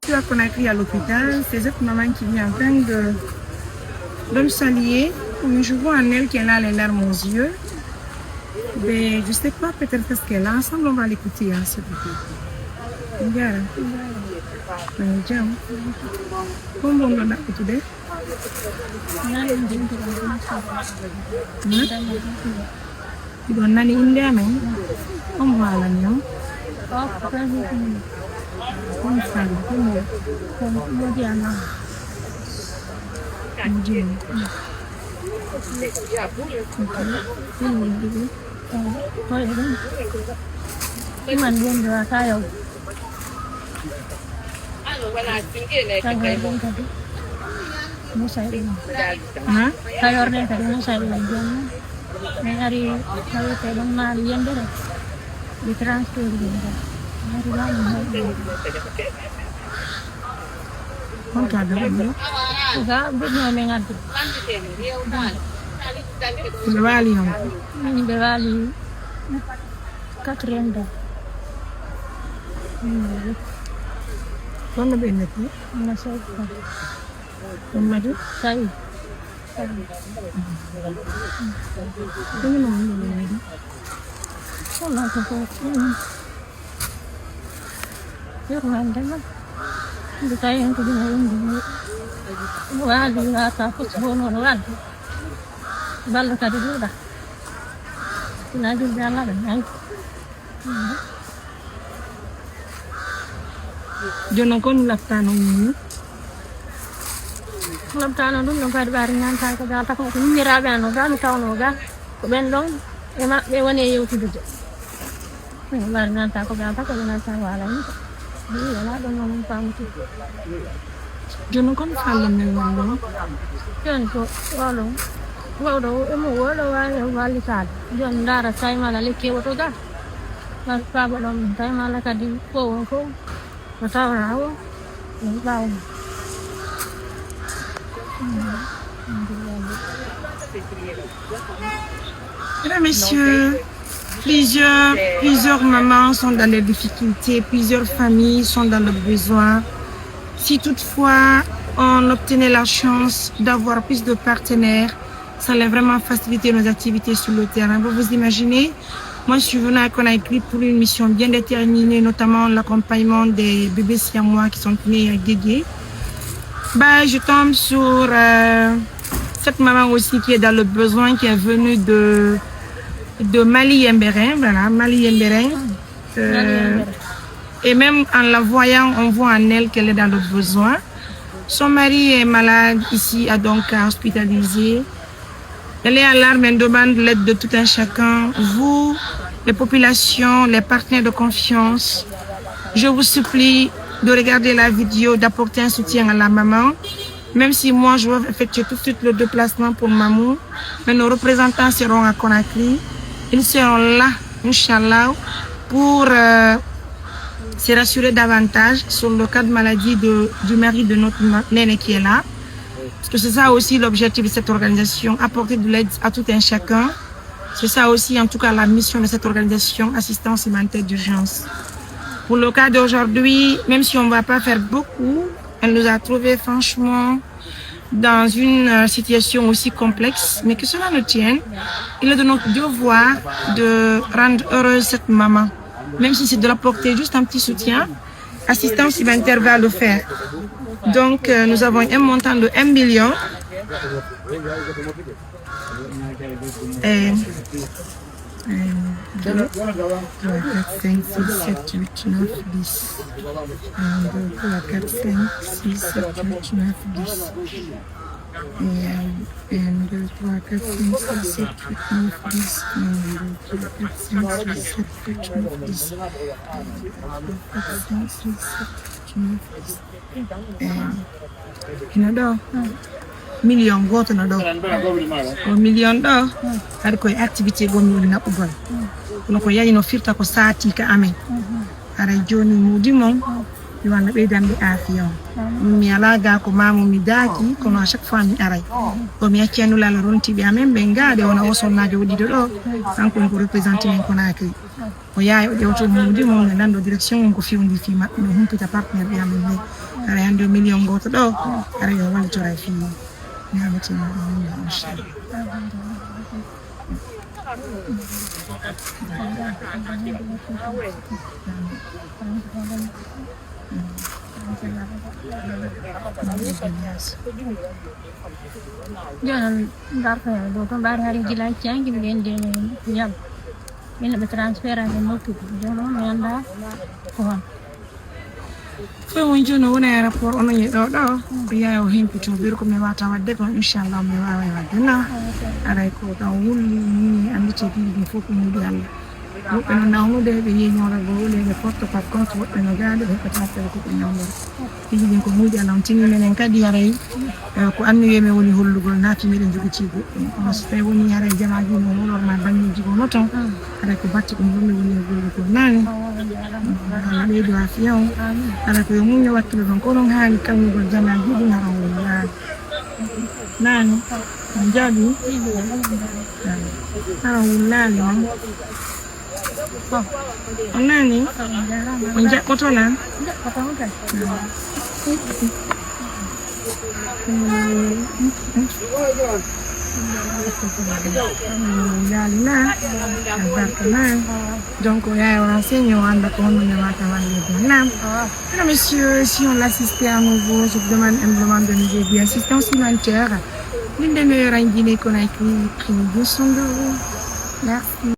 suis à Conakry à l'hôpital. C'est cette maman qui vient en train de me saluer. Mais je vois en elle qu'elle a les larmes aux yeux. Mais je ne sais pas peut-être ce qu'elle a. Ensemble, on va l'écouter, hein, s'il vous plaît. Regarde. Comment on l'a écouté? Ibu nani India men? Om wala niyo? Om sali. Om diana. Bevali 4 Quando venne qui? Una sola. Come tu? Sai. Come non lo vedi? Sono anche io non andiamo. Sai anche di noi. Guarda, la tappo sono guarda. Ballo caduta. Una di gialla dai. Io non con l'attano mio. L'attano non fai baringan sai ko data ko ni rabe no ga no taw no ga ko ben dong e ma be woni yow tudu ni baringan ta ko data ko na sa wala ni ni la do non pam tu Io non con fallo nel mondo. ken ko walo walo e mo walo wali sa jon dara sai mala le ke woto ga ma pa bo don sai mala ka di ko ma ta rawo ni ba Mesdames, messieurs, plusieurs mamans sont dans des difficultés, plusieurs familles sont dans le besoin. Si toutefois on obtenait la chance d'avoir plus de partenaires, ça allait vraiment faciliter nos activités sur le terrain. Vous vous imaginez? Moi, je suis venue à Conakry pour une mission bien déterminée, notamment l'accompagnement des bébés siamois qui sont nés à Guégué. Je tombe sur cette maman aussi qui est dans le besoin, qui est venue de Mali Yembérin, voilà, Mali Yembérin. Et même en la voyant, on voit en elle qu'elle est dans le besoin. Son mari est malade ici, a donc hospitalisé. Elle est à l'arme et demande l'aide de tout un chacun. Vous, les populations, les partenaires de confiance, je vous supplie de regarder la vidéo, d'apporter un soutien à la maman. Même si moi, je vais effectuer tout de suite le déplacement pour Mamou, mais nos représentants seront à Conakry. Ils seront là, Inch'Allah, pour se rassurer davantage sur le cas de maladie du mari de notre néné qui est là. Parce que c'est ça aussi l'objectif de cette organisation, apporter de l'aide à tout un chacun. C'est ça aussi, en tout cas, la mission de cette organisation, assistance humanitaire d'urgence. Pour le cas d'aujourd'hui, même si on ne va pas faire beaucoup, elle nous a trouvé franchement dans une situation aussi complexe, mais que cela nous tienne. Il est de notre devoir de rendre heureuse cette maman. Même si c'est de l'apporter juste un petit soutien, assistance humanitaire va le faire. Donc nous avons un montant de 1 million. Et 2, 3, 4, 5, 6, 7, 8, 9, 10. 1, 2, 3, 4, 5, 6, 7, 8, 9, 10. 1, 2, 3, 4, 5, 6, 7, 8, 9, 10. 1, 2, 3, 4, 5, 6, 7, 8, 9, 10. 4, 5, 6, 7, 8, 9, 10. Million goto na do o million do har koy activité gonni na ubal no ko yayi no firta ko sati ka amen ara joni mudi mom mi wala be dambe afiyon mi ala ga ko mamu mi daki ko no chaque fois mi aray ko mi accenu la ronti be amen be ngade wona o sonna jodi do kanko ko représenter en Conakry o yayi o jewto mudi mom nan do direction ko fiwndi fi ma no hunto ta partenaire be amen 2 million goto ɗo ara yo wallitora e fini ñametima inchallah Jangan darpa ya, dokter baru hari gila canggih begini dia jam. Ini bertransfer ada nuki, jangan anda kuat. Fue un giorno un aeroport ono yeɗo ɗo mbiya o hempito bir ko mi wata wadde kon inchallah mi wawa wadde na aray ko ɗon wulli ni andite ɗiɗi fof ko muɗi Allah woɓɓe no nawnude ɓe yi ñoora go wolede porte par contre woɓɓe no gaade ɓe heɓata tawi koko ñawdora ɗiɗi ɗin ko muɗi Allah on tini menen kadi haray ko annuyemi woni hollugol naati miɗen jogiti goɗɗum kono so tawi woni haray jamaji no wolorma bangiji ko noton haray ko batte ɗum ɗum woni e gollugol nane Allah ɓeydo afiya on ala ko yo muño wakkilo ɗon ko ɗon haali kawnugol jamaji ɗum haran wollaade nane on jaaɓi haran wollaali on on nani on jaɓɓoto nan donc enseigne on anda ko hono ñamata wallede nam alors monsieur si on l'assistait à nouveau je vous demande de nous aider assistance humanitaire l'une des meilleures en Guinée Conakry prix 200 €. Merci.